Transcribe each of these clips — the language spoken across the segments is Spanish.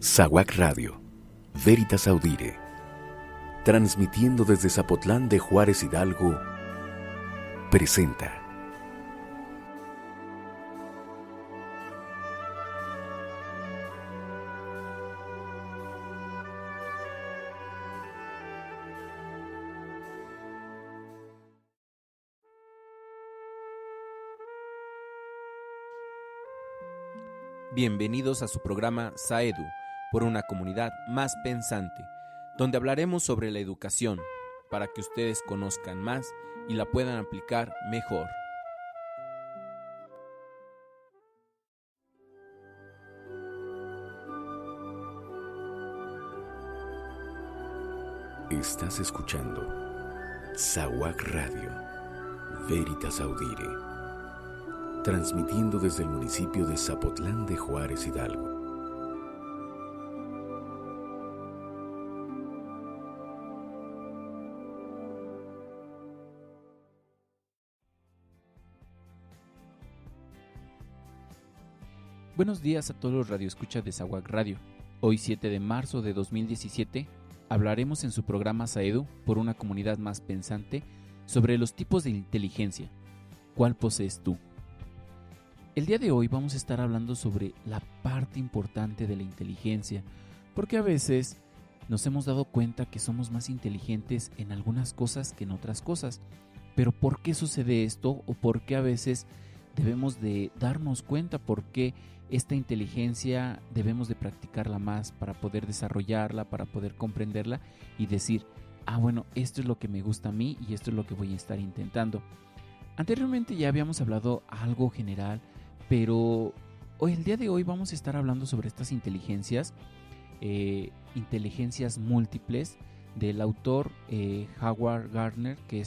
SAWAC Radio, Veritas Audire, transmitiendo desde Zapotlán de Juárez Hidalgo, presenta Bienvenidos a su programa SAEDU, por una comunidad más pensante, donde hablaremos sobre la educación, para que ustedes conozcan más y la puedan aplicar mejor. Estás escuchando SAWAC Radio, Veritas Audire, transmitiendo desde el municipio de Zapotlán de Juárez Hidalgo. Buenos días a todos los radioescuchas de SAWAC Radio. Hoy 7 de marzo de 2017 hablaremos en su programa SAEDU, por una comunidad más pensante, sobre los tipos de inteligencia. ¿Cuál posees tú? El día de hoy vamos a estar hablando sobre la parte importante de la inteligencia, porque a veces nos hemos dado cuenta que somos más inteligentes en algunas cosas que en otras cosas. Pero ¿por qué sucede esto? ¿O por qué a veces debemos de darnos cuenta por qué esta inteligencia debemos de practicarla más para poder desarrollarla, para poder comprenderla y decir, bueno, esto es lo que me gusta a mí y esto es lo que voy a estar intentando? Anteriormente ya habíamos hablado algo general, pero el día de hoy vamos a estar hablando sobre estas inteligencias, inteligencias múltiples, del autor Howard Gardner, que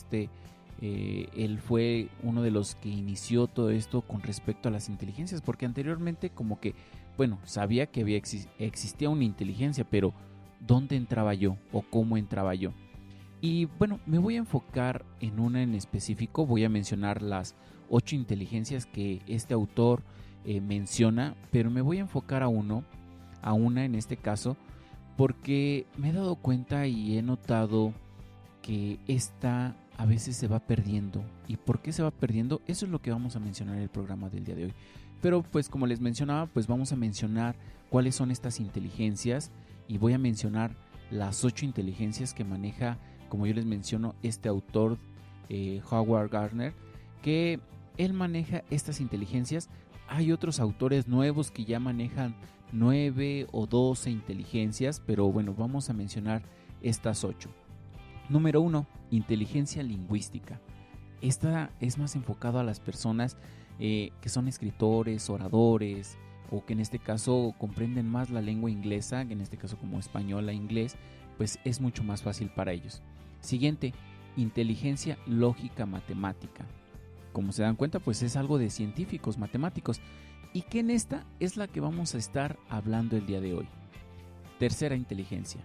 él fue uno de los que inició todo esto con respecto a las inteligencias, porque anteriormente como que, sabía que existía una inteligencia, pero ¿dónde entraba yo o cómo entraba yo? Y me voy a enfocar en una en específico. Voy a mencionar las 8 inteligencias que este autor menciona, pero me voy a enfocar a una en este caso, porque me he dado cuenta y he notado que esta a veces se va perdiendo. ¿Y por qué se va perdiendo? Eso es lo que vamos a mencionar en el programa del día de hoy. Pero como les mencionaba, vamos a mencionar cuáles son estas inteligencias y voy a mencionar las 8 inteligencias que maneja, como yo les menciono, este autor Howard Gardner, que él maneja estas inteligencias. Hay otros autores nuevos que ya manejan 9 o 12 inteligencias, pero vamos a mencionar estas 8. Número 1, inteligencia lingüística. Esta es más enfocado a las personas que son escritores, oradores, o que en este caso comprenden más la lengua inglesa, que en este caso como español a inglés, pues es mucho más fácil para ellos. Siguiente, inteligencia lógica matemática. Como se dan cuenta, pues es algo de científicos, matemáticos, y que en esta es la que vamos a estar hablando el día de hoy. Tercera inteligencia,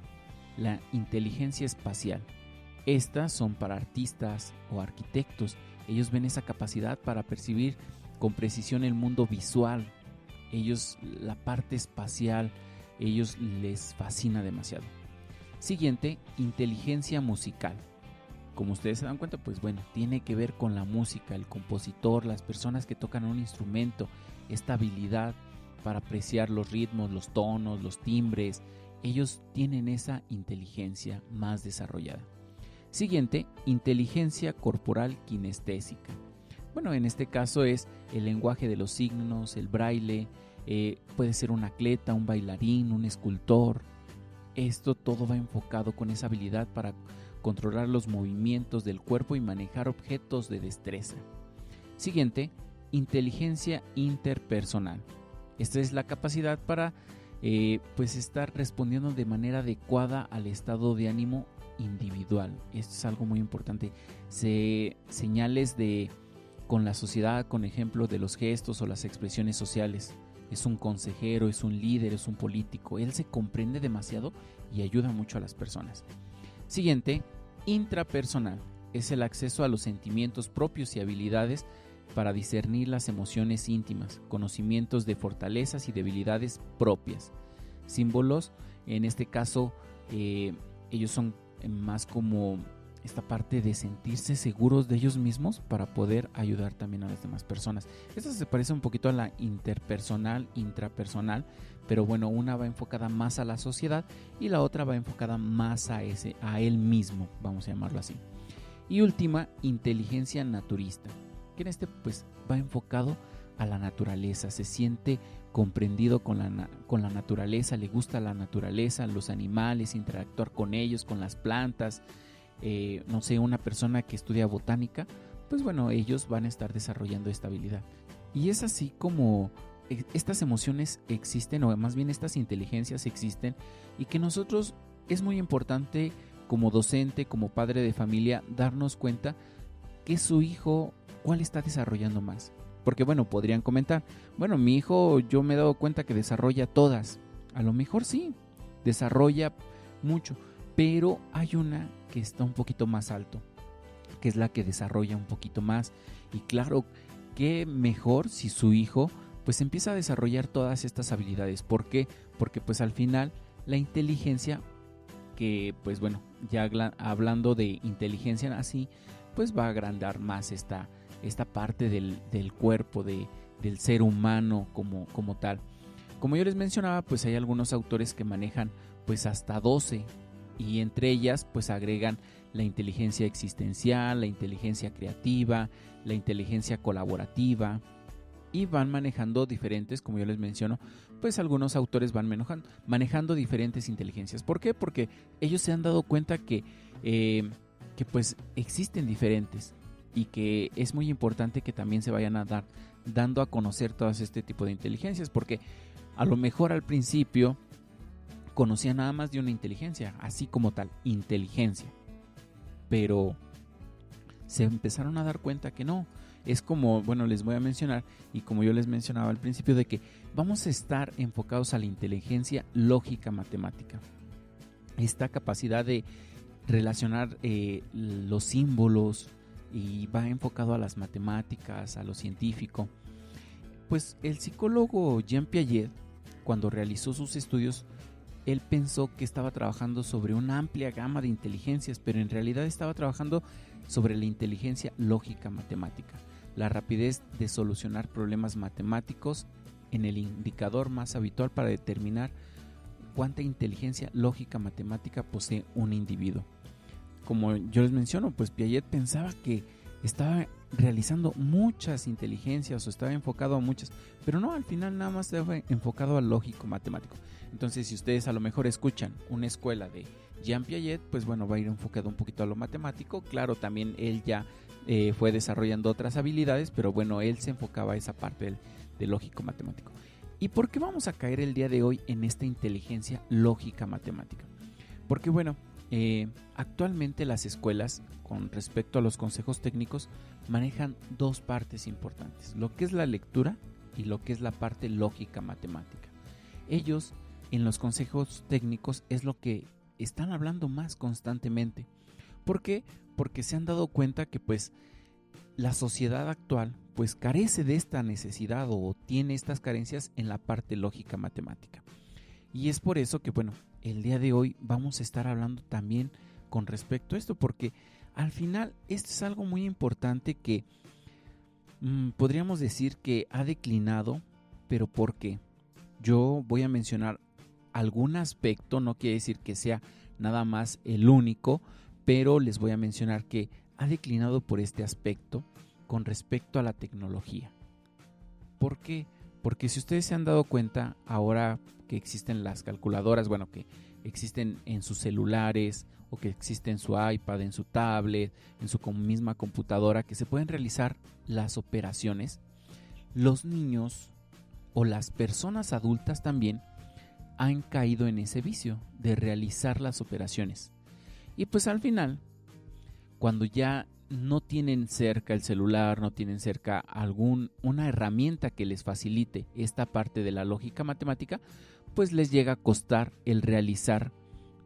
la inteligencia espacial. Estas son para artistas o arquitectos. Ellos ven esa capacidad para percibir con precisión el mundo visual. Ellos, la parte espacial, ellos les fascina demasiado. Siguiente, inteligencia musical. Como ustedes se dan cuenta, tiene que ver con la música, el compositor, las personas que tocan un instrumento, esta habilidad para apreciar los ritmos, los tonos, los timbres. Ellos tienen esa inteligencia más desarrollada. Siguiente, inteligencia corporal kinestésica. En este caso es el lenguaje de los signos, el braille, puede ser un atleta, un bailarín, un escultor. Esto todo va enfocado con esa habilidad para controlar los movimientos del cuerpo y manejar objetos de destreza. Siguiente, inteligencia interpersonal. Esta es la capacidad para estar respondiendo de manera adecuada al estado de ánimo individual. Esto es algo muy importante. Señales con la sociedad, con ejemplo de los gestos o las expresiones sociales. Es un consejero, es un líder, es un político. Él se comprende demasiado y ayuda mucho a las personas. Siguiente, intrapersonal. Es el acceso a los sentimientos propios y habilidades para discernir las emociones íntimas, conocimientos de fortalezas y debilidades propias. símbolos. En este caso, ellos son más como esta parte de sentirse seguros de ellos mismos para poder ayudar también a las demás personas. Esto se parece un poquito a la interpersonal, intrapersonal, pero bueno, una va enfocada más a la sociedad y la otra va enfocada más a él mismo, vamos a llamarlo así. Y última, inteligencia naturista, que en este pues va enfocado a la naturaleza, se siente comprendido con la naturaleza, le gusta la naturaleza, los animales, interactuar con ellos, con las plantas. No sé, una persona que estudia botánica, pues bueno, ellos van a estar desarrollando esta habilidad. Y es así como estas emociones existen, o más bien estas inteligencias existen, y que nosotros es muy importante como docente, como padre de familia, darnos cuenta que su hijo, ¿cuál está desarrollando más? Porque bueno, podrían comentar, bueno, mi hijo yo me he dado cuenta que desarrolla todas. A lo mejor sí, desarrolla mucho, pero hay una que está un poquito más alto, que es la que desarrolla un poquito más. Y claro, qué mejor si su hijo pues empieza a desarrollar todas estas habilidades. ¿Por qué? Porque pues al final la inteligencia, que pues bueno, ya hablando de inteligencia así, pues va a agrandar más esta parte del cuerpo, del ser humano como tal. Como yo les mencionaba, pues hay algunos autores que manejan pues hasta 12, y entre ellas pues agregan la inteligencia existencial, la inteligencia creativa, la inteligencia colaborativa, y van manejando diferentes, como yo les menciono, pues algunos autores van manejando diferentes inteligencias. ¿Por qué? Porque ellos se han dado cuenta que pues existen diferentes, y que es muy importante que también se vayan dando a conocer todas este tipo de inteligencias, porque a lo mejor al principio conocía nada más de una inteligencia, así como tal, inteligencia, pero se empezaron a dar cuenta que no. Es como, bueno, les voy a mencionar, y como yo les mencionaba al principio, de que vamos a estar enfocados a la inteligencia lógica matemática, esta capacidad de relacionar los símbolos, y va enfocado a las matemáticas, a lo científico. Pues el psicólogo Jean Piaget, cuando realizó sus estudios, él pensó que estaba trabajando sobre una amplia gama de inteligencias, pero en realidad estaba trabajando sobre la inteligencia lógica matemática, la rapidez de solucionar problemas matemáticos en el indicador más habitual para determinar cuánta inteligencia lógica matemática posee un individuo. Como yo les menciono, pues Piaget pensaba que estaba realizando muchas inteligencias o estaba enfocado a muchas, pero no, al final nada más estaba enfocado al lógico matemático. Entonces, si ustedes a lo mejor escuchan una escuela de Jean Piaget, pues bueno, va a ir enfocado un poquito a lo matemático. Claro, también él ya fue desarrollando otras habilidades, pero bueno, él se enfocaba a esa parte del lógico matemático. ¿Y por qué vamos a caer el día de hoy en esta inteligencia lógica matemática? Porque bueno, actualmente las escuelas, con respecto a los consejos técnicos, manejan dos partes importantes, lo que es la lectura y lo que es la parte lógica matemática. Ellos en los consejos técnicos es lo que están hablando más constantemente. ¿Por qué? Porque se han dado cuenta que pues la sociedad actual pues carece de esta necesidad o tiene estas carencias en la parte lógica matemática. Y es por eso que bueno, el día de hoy vamos a estar hablando también con respecto a esto, porque al final esto es algo muy importante que podríamos decir que ha declinado, pero ¿por qué? Yo voy a mencionar algún aspecto, no quiere decir que sea nada más el único, pero les voy a mencionar que ha declinado por este aspecto con respecto a la tecnología. ¿Por qué? Porque si ustedes se han dado cuenta, ahora que existen las calculadoras, bueno, que existen en sus celulares o que existe en su iPad, en su tablet, en su misma computadora, que se pueden realizar las operaciones, los niños o las personas adultas también han caído en ese vicio de realizar las operaciones. Y pues al final, cuando ya no tienen cerca el celular, no tienen cerca una herramienta que les facilite esta parte de la lógica matemática, pues les llega a costar el realizar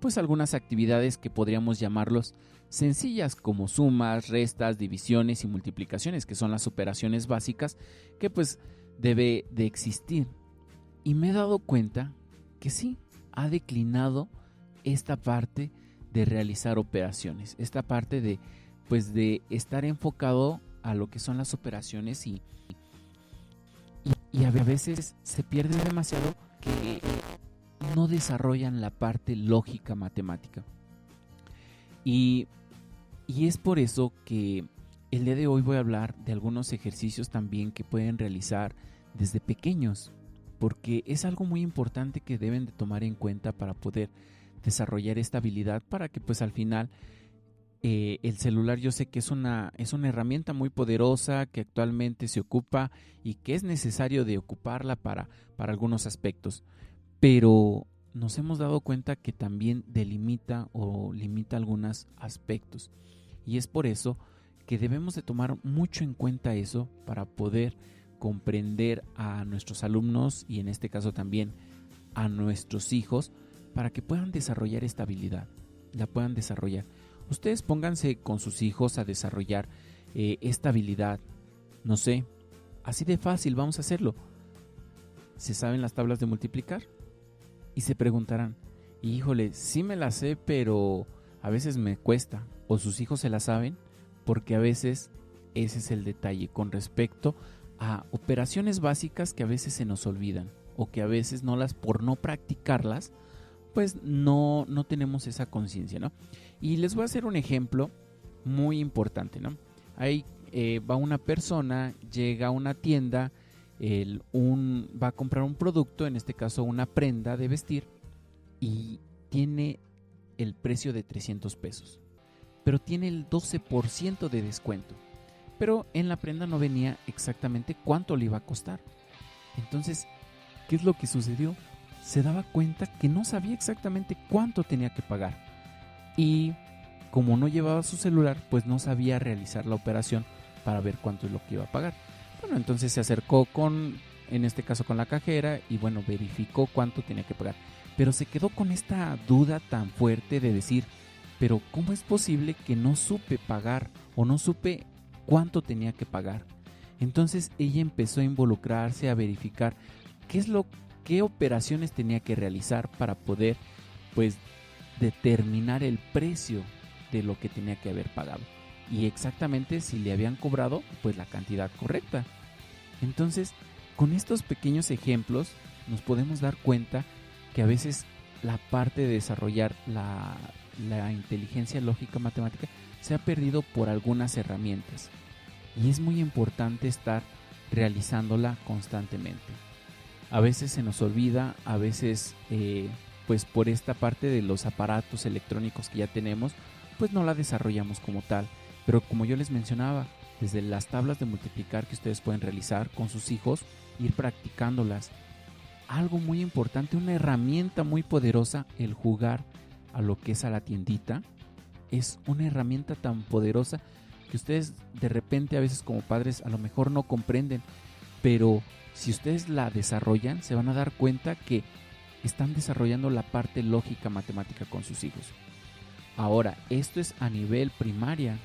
pues algunas actividades que podríamos llamarlos sencillas, como sumas, restas, divisiones y multiplicaciones, que son las operaciones básicas que pues debe de existir. Y me he dado cuenta que sí, ha declinado esta parte de realizar operaciones, esta parte de estar enfocado a lo que son las operaciones y a veces se pierde demasiado que no desarrollan la parte lógica matemática. Y es por eso que el día de hoy voy a hablar de algunos ejercicios también que pueden realizar desde pequeños, porque es algo muy importante que deben de tomar en cuenta para poder desarrollar esta habilidad, para que pues al final el celular, yo sé que es una herramienta muy poderosa que actualmente se ocupa y que es necesario de ocuparla para algunos aspectos, pero nos hemos dado cuenta que también delimita o limita algunos aspectos, y es por eso que debemos de tomar mucho en cuenta eso para poder comprender a nuestros alumnos y en este caso también a nuestros hijos, para que puedan desarrollar esta habilidad, la puedan desarrollar. Ustedes pónganse con sus hijos a desarrollar esta habilidad, no sé, así de fácil, vamos a hacerlo. ¿Se saben las tablas de multiplicar? Y se preguntarán, híjole, sí me las sé, pero a veces me cuesta. O sus hijos se las saben, porque a veces ese es el detalle con respecto a operaciones básicas que a veces se nos olvidan, o que a veces por no practicarlas, pues no tenemos esa conciencia, ¿no? Y les voy a hacer un ejemplo muy importante, ¿no? Ahí va una persona, llega a una tienda, va a comprar un producto, en este caso una prenda de vestir, y tiene el precio de 300 pesos, pero tiene el 12% de descuento. Pero en la prenda no venía exactamente cuánto le iba a costar. Entonces, ¿qué es lo que sucedió? Se daba cuenta que no sabía exactamente cuánto tenía que pagar. Y como no llevaba su celular, pues no sabía realizar la operación para ver cuánto es lo que iba a pagar. Bueno, entonces se acercó en este caso con la cajera, y bueno, verificó cuánto tenía que pagar. Pero se quedó con esta duda tan fuerte de decir, pero ¿cómo es posible que no supe pagar o no supe cuánto tenía que pagar? Entonces ella empezó a involucrarse, a verificar qué operaciones tenía que realizar para poder pues determinar el precio de lo que tenía que haber pagado, y exactamente si le habían cobrado pues la cantidad correcta. Entonces, con estos pequeños ejemplos nos podemos dar cuenta que a veces la parte de desarrollar la inteligencia lógica matemática se ha perdido por algunas herramientas, y es muy importante estar realizándola constantemente. A veces se nos olvida, a veces pues por esta parte de los aparatos electrónicos que ya tenemos, pues no la desarrollamos como tal. Pero como yo les mencionaba, desde las tablas de multiplicar que ustedes pueden realizar con sus hijos, ir practicándolas. Algo muy importante, una herramienta muy poderosa, el jugar a lo que es a la tiendita, es una herramienta tan poderosa que ustedes de repente a veces como padres a lo mejor no comprenden, pero si ustedes la desarrollan se van a dar cuenta que están desarrollando la parte lógica matemática con sus hijos. Ahora, esto es a nivel primaria,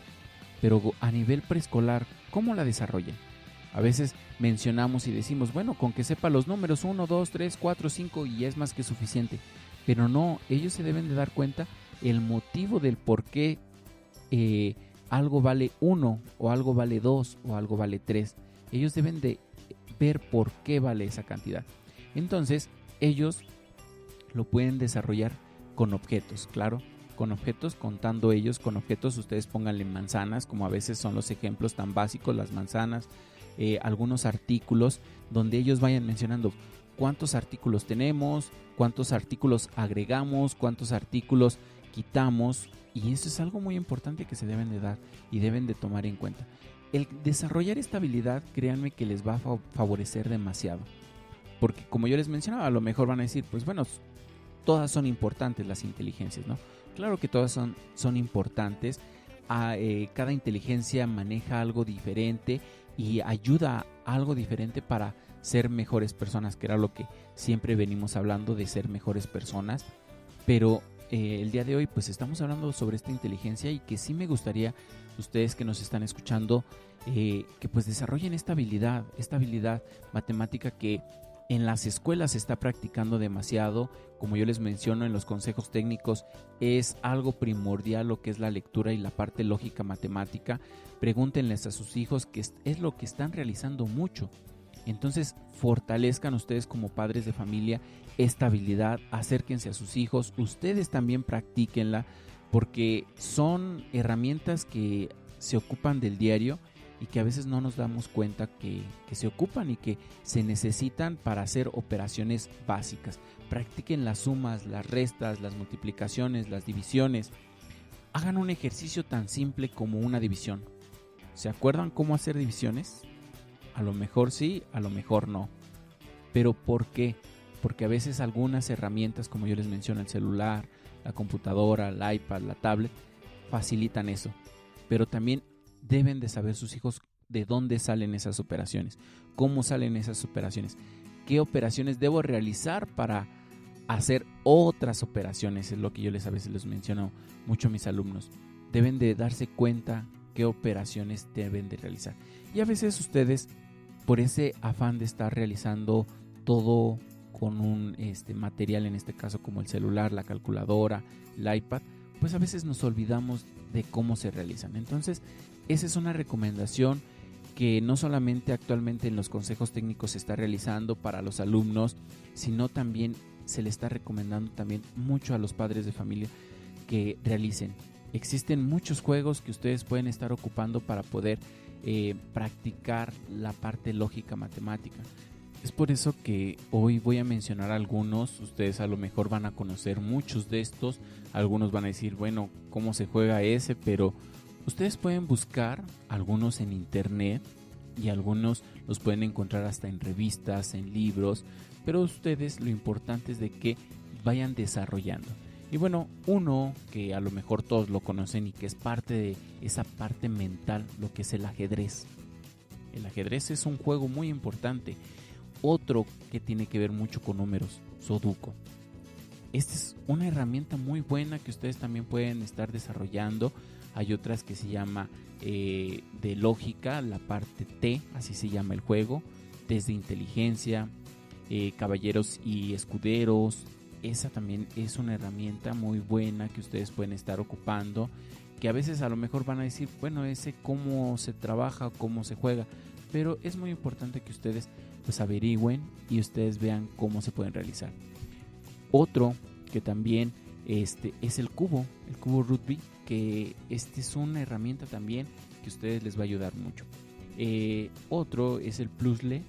pero a nivel preescolar, ¿cómo la desarrollan? A veces mencionamos y decimos, bueno, con que sepa los números 1, 2, 3, 4, 5 y es más que suficiente. Pero no, ellos se deben de dar cuenta el motivo del por qué algo vale 1 o algo vale 2 o algo vale 3. Ellos deben de ver por qué vale esa cantidad. Entonces, ellos lo pueden desarrollar con objetos, claro, con objetos, contando ellos con objetos. Ustedes pónganle manzanas, como a veces son los ejemplos tan básicos, las manzanas, algunos artículos donde ellos vayan mencionando cuántos artículos tenemos, cuántos artículos agregamos, cuántos artículos quitamos, y eso es algo muy importante que se deben de dar y deben de tomar en cuenta. El desarrollar esta habilidad, créanme que les va a favorecer demasiado, porque como yo les mencionaba, a lo mejor van a decir, pues bueno, todas son importantes las inteligencias, ¿no? Claro que todas son importantes. Cada inteligencia maneja algo diferente y ayuda a algo diferente para ser mejores personas, que era lo que siempre venimos hablando, de ser mejores personas. Pero el día de hoy pues estamos hablando sobre esta inteligencia, y que sí me gustaría, ustedes que nos están escuchando, que pues desarrollen esta habilidad matemática que En las escuelas se está practicando demasiado, como yo les menciono en los consejos técnicos, es algo primordial lo que es la lectura y la parte lógica matemática. Pregúntenles a sus hijos qué es lo que están realizando mucho. Entonces, fortalezcan ustedes como padres de familia esta habilidad, acérquense a sus hijos, ustedes también practíquenla, porque son herramientas que se ocupan del diario y que a veces no nos damos cuenta que se ocupan y que se necesitan para hacer operaciones básicas. Practiquen las sumas, las restas, las multiplicaciones, las divisiones. Hagan un ejercicio tan simple como una división. ¿Se acuerdan cómo hacer divisiones? A lo mejor sí, a lo mejor no. ¿Pero por qué? Porque a veces algunas herramientas, como yo les menciono, el celular, la computadora, el iPad, la tablet, facilitan eso. Pero también deben de saber sus hijos de dónde salen esas operaciones, cómo salen esas operaciones, qué operaciones debo realizar para hacer otras operaciones. Es lo que yo a veces les menciono mucho a mis alumnos. Deben de darse cuenta qué operaciones deben de realizar. Y a veces ustedes, por ese afán de estar realizando todo con un material, en este caso como el celular, la calculadora, el iPad, pues a veces nos olvidamos de cómo se realizan. Entonces, esa es una recomendación que no solamente actualmente en los consejos técnicos se está realizando para los alumnos, sino también se le está recomendando también mucho a los padres de familia que realicen. Existen muchos juegos que ustedes pueden estar ocupando para poder practicar la parte lógica matemática. Es por eso que hoy voy a mencionar algunos. Ustedes a lo mejor van a conocer muchos de estos. Algunos van a decir, bueno, ¿cómo se juega ese? Pero ustedes pueden buscar algunos en internet y algunos los pueden encontrar hasta en revistas, en libros. Pero ustedes, lo importante es de que vayan desarrollando. Y bueno, uno que a lo mejor todos lo conocen y que es parte de esa parte mental, lo que es el ajedrez. El ajedrez es un juego muy importante. Otro que tiene que ver mucho con números, Sudoku. Esta es una herramienta muy buena que ustedes también pueden estar desarrollando. Hay otras que se llama de lógica, la parte T, así se llama el juego. Test de inteligencia, caballeros y escuderos. Esa también es una herramienta muy buena que ustedes pueden estar ocupando. Que a veces a lo mejor van a decir, bueno, ese cómo se trabaja, cómo se juega. Pero es muy importante que ustedes pues averigüen y ustedes vean cómo se pueden realizar. Otro que también es el cubo Rugby, que es una herramienta también que a ustedes les va a ayudar mucho. Otro es el puzzle,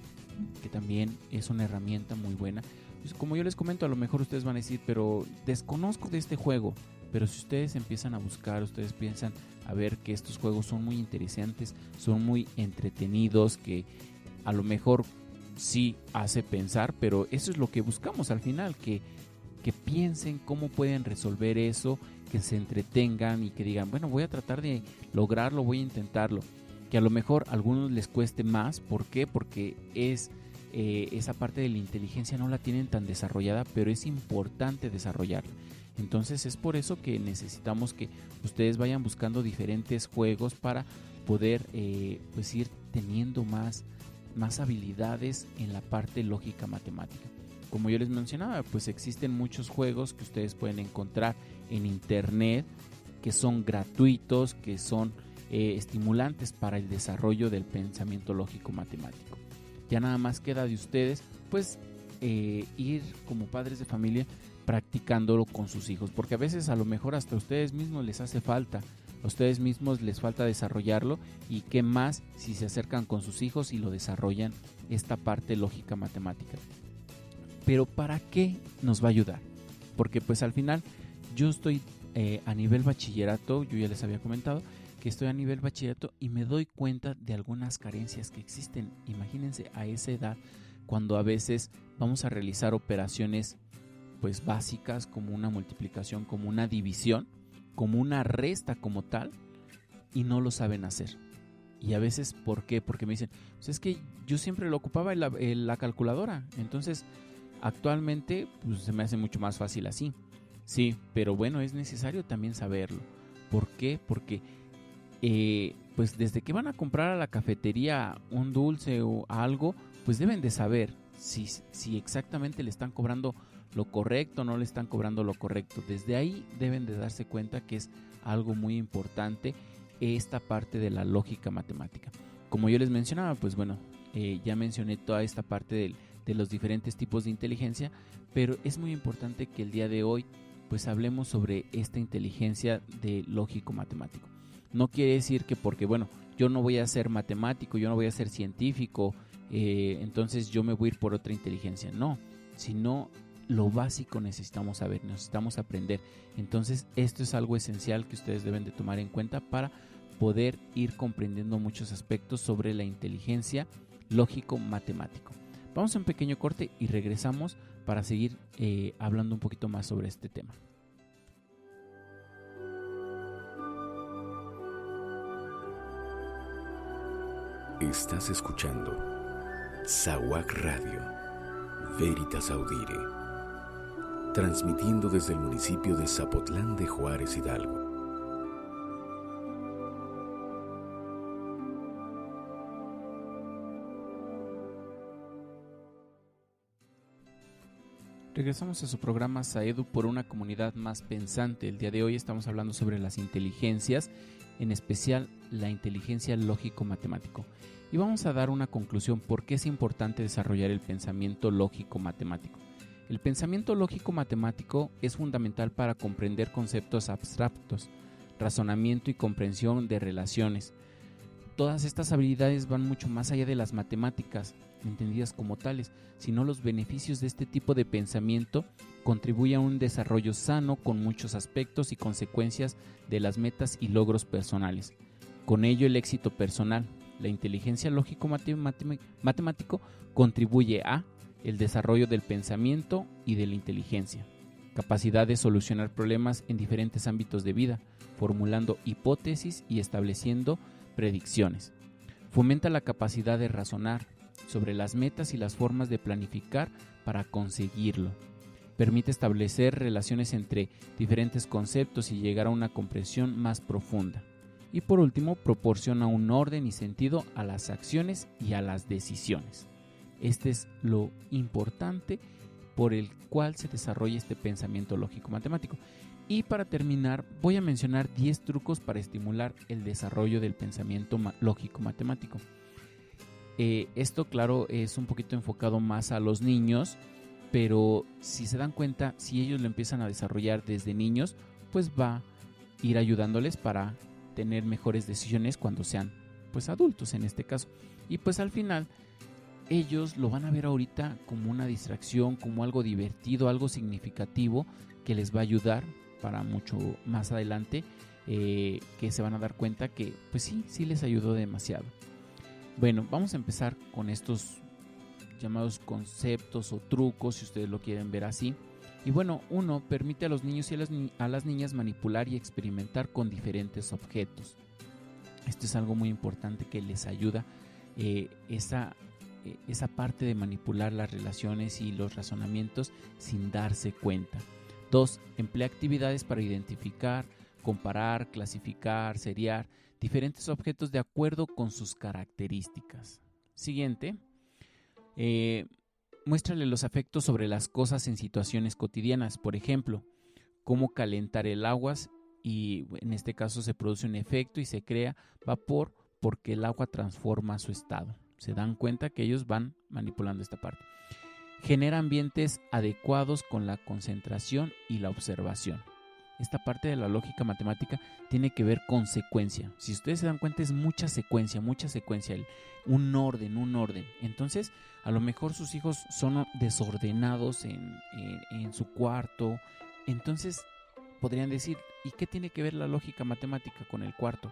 que también es una herramienta muy buena. Pues como yo les comento, a lo mejor ustedes van a decir, pero desconozco de este juego. Pero si ustedes empiezan a buscar, ustedes piensan a ver que estos juegos son muy interesantes, son muy entretenidos, que a lo mejor sí hace pensar, pero eso es lo que buscamos al final, que piensen cómo pueden resolver eso, que se entretengan y que digan, bueno, voy a tratar de lograrlo, voy a intentarlo. Que a lo mejor a algunos les cueste más. ¿Por qué? Porque esa parte de la inteligencia no la tienen tan desarrollada, pero es importante desarrollarla. Entonces es por eso que necesitamos que ustedes vayan buscando diferentes juegos para poder pues ir teniendo más habilidades en la parte lógica matemática. Como yo les mencionaba, pues existen muchos juegos que ustedes pueden encontrar en internet que son gratuitos, que son estimulantes para el desarrollo del pensamiento lógico matemático. Ya nada más queda de ustedes pues ir como padres de familia practicándolo con sus hijos, porque a veces a lo mejor hasta a ustedes mismos les hace falta, a ustedes mismos les falta desarrollarlo, y qué más si se acercan con sus hijos y lo desarrollan, esta parte lógica matemática. Pero ¿para qué nos va a ayudar? Porque pues al final yo estoy a nivel bachillerato, yo ya les había comentado que estoy a nivel bachillerato y me doy cuenta de algunas carencias que existen. Imagínense a esa edad, cuando a veces vamos a realizar operaciones pues básicas como una multiplicación, como una división, como una resta como tal, y no lo saben hacer. Y a veces, ¿por qué? Porque me dicen, pues es que yo siempre lo ocupaba en la calculadora, entonces actualmente pues se me hace mucho más fácil así. Sí, pero bueno, es necesario también saberlo. ¿Por qué? Porque pues desde que van a comprar a la cafetería un dulce o algo, pues deben de saber si exactamente le están cobrando lo correcto o no le están cobrando lo correcto. Desde ahí deben de darse cuenta que es algo muy importante esta parte de la lógica matemática. Como yo les mencionaba, pues bueno, ya mencioné toda esta parte de los diferentes tipos de inteligencia, pero es muy importante que el día de hoy pues hablemos sobre esta inteligencia de lógico matemático. No quiere decir que porque, bueno, yo no voy a ser matemático, yo no voy a ser científico, entonces yo me voy a ir por otra inteligencia. No, sino lo básico necesitamos saber, necesitamos aprender. Entonces esto es algo esencial que ustedes deben de tomar en cuenta para poder ir comprendiendo muchos aspectos sobre la inteligencia lógico-matemático. Vamos a un pequeño corte y regresamos para seguir hablando un poquito más sobre este tema. Estás escuchando SAWAC Radio, Veritas Audire, transmitiendo desde el municipio de Zapotlán de Juárez, Hidalgo. Regresamos a su programa SAEDU por una comunidad más pensante. El día de hoy estamos hablando sobre las inteligencias, en especial la inteligencia lógico-matemático. Y vamos a dar una conclusión por qué es importante desarrollar el pensamiento lógico-matemático. El pensamiento lógico-matemático es fundamental para comprender conceptos abstractos, razonamiento y comprensión de relaciones. Todas estas habilidades van mucho más allá de las matemáticas, entendidas como tales, sino los beneficios de este tipo de pensamiento contribuyen a un desarrollo sano con muchos aspectos y consecuencias de las metas y logros personales. Con ello, el éxito personal. La inteligencia lógico-matemático contribuye a el desarrollo del pensamiento y de la inteligencia, capacidad de solucionar problemas en diferentes ámbitos de vida, formulando hipótesis y estableciendo predicciones. Fomenta la capacidad de razonar sobre las metas y las formas de planificar para conseguirlo. Permite establecer relaciones entre diferentes conceptos y llegar a una comprensión más profunda. Y por último, proporciona un orden y sentido a las acciones y a las decisiones. Este es lo importante por el cual se desarrolla este pensamiento lógico-matemático. Y para terminar, voy a mencionar 10 trucos para estimular el desarrollo del pensamiento lógico-matemático. Esto, claro, es un poquito enfocado más a los niños, pero si se dan cuenta, si ellos lo empiezan a desarrollar desde niños, pues va a ir ayudándoles para tener mejores decisiones cuando sean pues adultos en este caso. Y pues al final ellos lo van a ver ahorita como una distracción, como algo divertido, algo significativo que les va a ayudar para mucho más adelante, que se van a dar cuenta que pues sí les ayudó demasiado. Bueno, vamos a empezar con estos llamados conceptos o trucos, si ustedes lo quieren ver así. Y bueno, uno, permite a los niños y a las niñas manipular y experimentar con diferentes objetos. Esto es algo muy importante que les ayuda, esa parte de manipular las relaciones y los razonamientos sin darse cuenta. 2. Emplea actividades para identificar, comparar, clasificar, seriar diferentes objetos de acuerdo con sus características. Siguiente. Muéstrale los efectos sobre las cosas en situaciones cotidianas. Por ejemplo, cómo calentar el agua y en este caso se produce un efecto y se crea vapor porque el agua transforma su estado. Se dan cuenta que ellos van manipulando esta parte. Genera ambientes adecuados con la concentración y la observación. Esta parte de la lógica matemática tiene que ver con secuencia. Si ustedes se dan cuenta, es mucha secuencia, un orden. Entonces, a lo mejor sus hijos son desordenados en su cuarto. Entonces, podrían decir, ¿y qué tiene que ver la lógica matemática con el cuarto?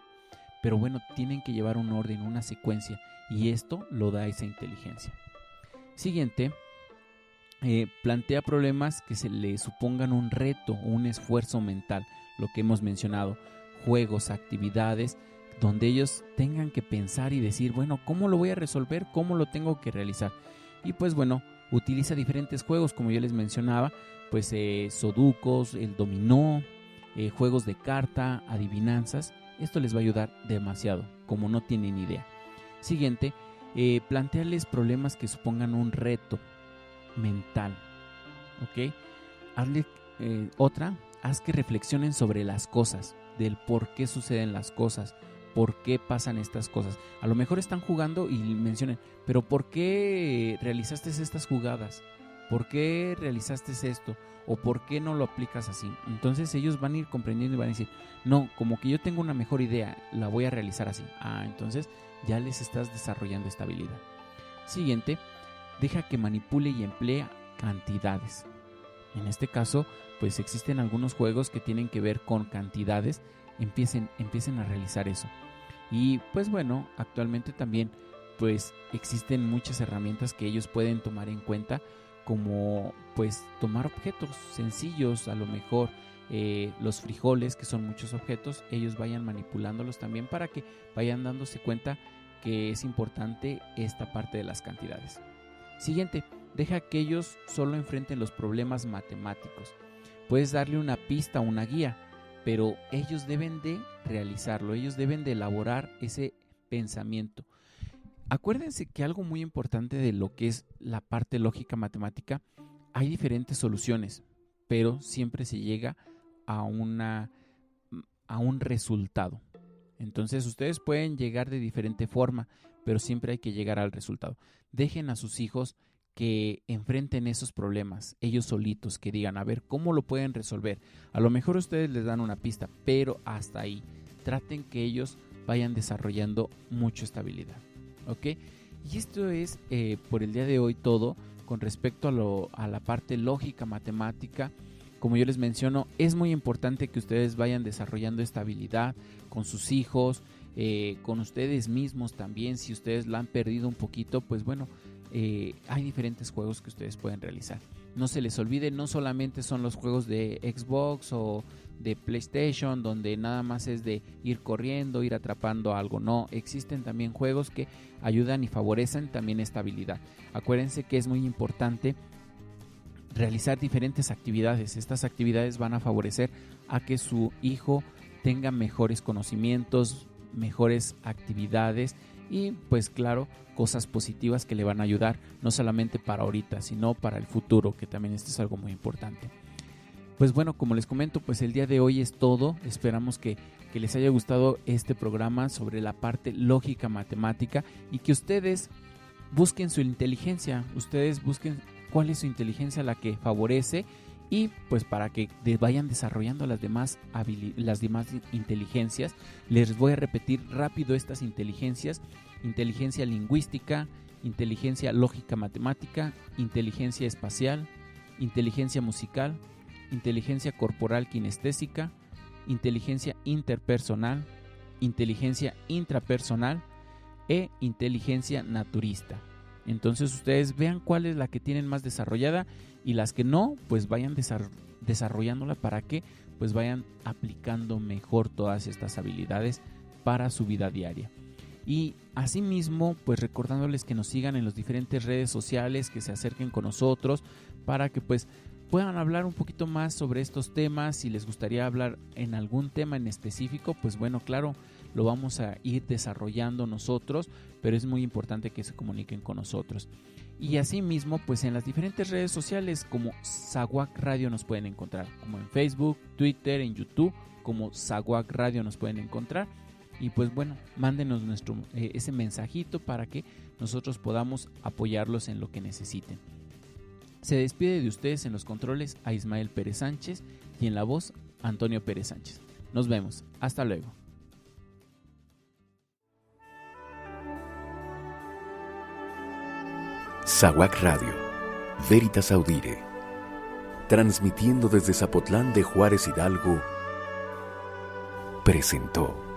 Pero bueno, tienen que llevar un orden, una secuencia, y esto lo da esa inteligencia. Siguiente. Plantea problemas que se le supongan un reto o un esfuerzo mental, lo que hemos mencionado, juegos, actividades, donde ellos tengan que pensar y decir, bueno, ¿cómo lo voy a resolver? ¿Cómo lo tengo que realizar? Y pues bueno, utiliza diferentes juegos, como yo les mencionaba, pues sudokus, el dominó, juegos de carta, adivinanzas. Esto les va a ayudar demasiado, como no tienen idea. Siguiente, plantearles problemas que supongan un reto. mental, ¿ok? Haz que reflexionen sobre las cosas, del por qué suceden las cosas, por qué pasan estas cosas. A lo mejor están jugando y mencionen, pero ¿por qué realizaste estas jugadas? ¿Por qué realizaste esto? ¿O por qué no lo aplicas así? Entonces ellos van a ir comprendiendo y van a decir, no, como que yo tengo una mejor idea, la voy a realizar así. Entonces ya les estás desarrollando esta habilidad. Siguiente, deja que manipule y emplee cantidades. En este caso, pues existen algunos juegos que tienen que ver con cantidades, empiecen a realizar eso. Y pues bueno, actualmente también pues existen muchas herramientas que ellos pueden tomar en cuenta, como pues tomar objetos sencillos, a lo mejor los frijoles, que son muchos objetos, ellos vayan manipulándolos también para que vayan dándose cuenta que es importante esta parte de las cantidades. Siguiente, deja que ellos solo enfrenten los problemas matemáticos. Puedes darle una pista o una guía, pero ellos deben de realizarlo, ellos deben de elaborar ese pensamiento. Acuérdense que algo muy importante de lo que es la parte lógica matemática, hay diferentes soluciones, pero siempre se llega a un resultado. Entonces ustedes pueden llegar de diferente forma, pero siempre hay que llegar al resultado. Dejen a sus hijos que enfrenten esos problemas, ellos solitos, que digan, a ver, ¿cómo lo pueden resolver? A lo mejor ustedes les dan una pista, pero hasta ahí. Traten que ellos vayan desarrollando mucha estabilidad, ¿ok? Y esto es por el día de hoy todo con respecto a la parte lógica matemática. Como yo les menciono, es muy importante que ustedes vayan desarrollando esta habilidad con sus hijos, con ustedes mismos también. Si ustedes la han perdido un poquito, pues bueno, hay diferentes juegos que ustedes pueden realizar. No se les olvide, no solamente son los juegos de Xbox o de PlayStation, donde nada más es de ir corriendo, ir atrapando algo. No, existen también juegos que ayudan y favorecen también esta habilidad. Acuérdense que es muy importante realizar diferentes actividades. Estas actividades van a favorecer a que su hijo tenga mejores conocimientos, mejores actividades y pues claro, cosas positivas que le van a ayudar no solamente para ahorita, sino para el futuro, que también esto es algo muy importante. Pues bueno, como les comento, pues el día de hoy es todo. Esperamos que les haya gustado este programa sobre la parte lógica matemática y que ustedes busquen su inteligencia, ustedes busquen cuál es su inteligencia la que favorece y pues para que vayan desarrollando las demás inteligencias. Les voy a repetir rápido estas inteligencias: inteligencia lingüística, inteligencia lógica matemática, inteligencia espacial, inteligencia musical, inteligencia corporal kinestésica, inteligencia interpersonal, inteligencia intrapersonal e inteligencia naturista. Entonces ustedes vean cuál es la que tienen más desarrollada y las que no, pues vayan desarrollándola para que pues vayan aplicando mejor todas estas habilidades para su vida diaria. Y asimismo, pues recordándoles que nos sigan en las diferentes redes sociales, que se acerquen con nosotros para que pues puedan hablar un poquito más sobre estos temas. Si les gustaría hablar en algún tema en específico, pues bueno, claro, lo vamos a ir desarrollando nosotros, pero es muy importante que se comuniquen con nosotros. Y asimismo, pues en las diferentes redes sociales como Saguac Radio nos pueden encontrar, como en Facebook, Twitter, en YouTube, como Saguac Radio nos pueden encontrar. Y pues bueno, mándenos ese mensajito para que nosotros podamos apoyarlos en lo que necesiten. Se despide de ustedes en los controles a Ismael Pérez Sánchez y en la voz Antonio Pérez Sánchez. Nos vemos, hasta luego. Saguac Radio, Veritas Audire, transmitiendo desde Zapotlán de Juárez Hidalgo, presentó